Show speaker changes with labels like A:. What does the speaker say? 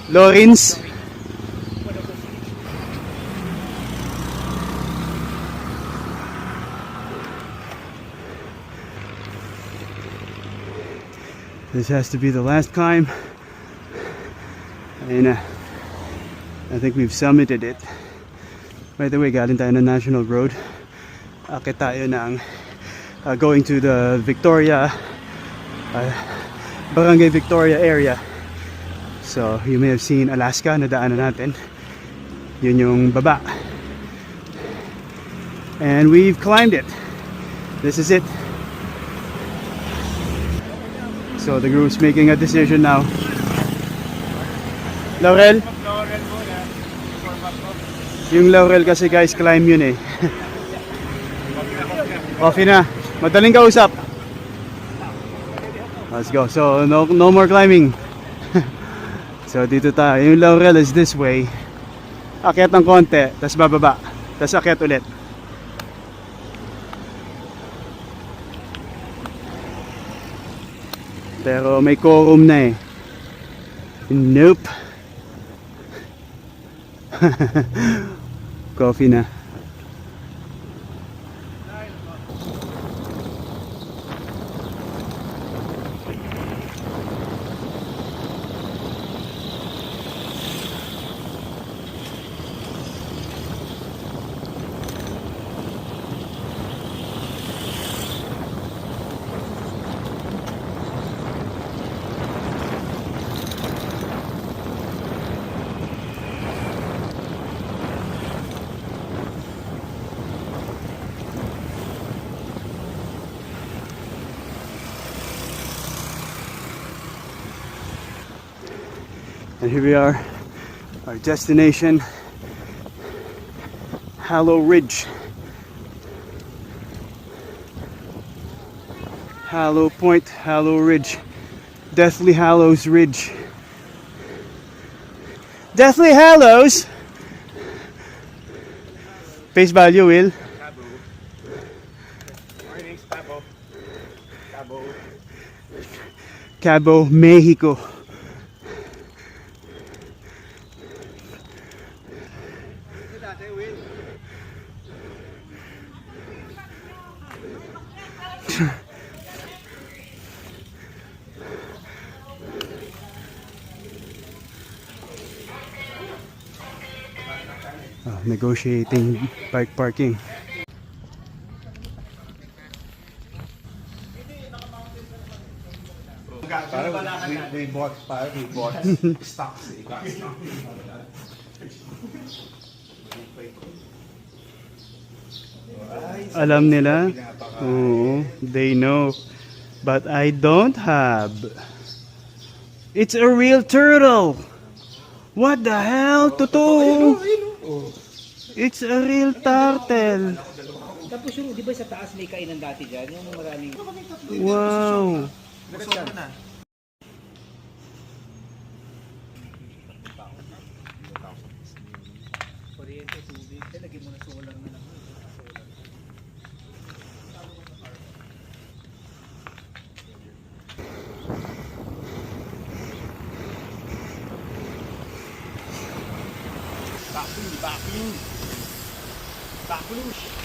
A: Lawrence. This has to be the last climb. And I think we've summited it. By the way, galing tayo ng National Road. Akit tayo ng going to the Victoria, Barangay Victoria area. So you may have seen Alaska na daanan natin. Yun yung baba. And we've climbed it. This is it. So the group's making a decision now. Laurel? Yung Laurel kasi guys, climb yun eh. Coffee na. Madaling kausap. Let's go. So no more climbing. So dito tayo. Yung Laurel is this way. Akyat ng konti, tas bababa. Tas akyat ulit. Pero may quorum na eh. Nope. Coffee na. And here we are, our destination, Hallow Ridge. Hallow Point, Hallow Ridge. Deathly Hallows Ridge. Deathly Hallows! Face value, Will. Cabo, Mexico. Negotiating bike parking.
B: We bought stocks.
A: Alam nila? Oo, they know. But I don't have. It's a real turtle. What the hell? Totoo. It's a real turtle.
C: Tapos yung, di ba sa taas may kainan dati dyan? Yung maraming...
A: Wow.
C: Kuryente, tubig. Lagyan mo na solar na lang.
B: Backlush.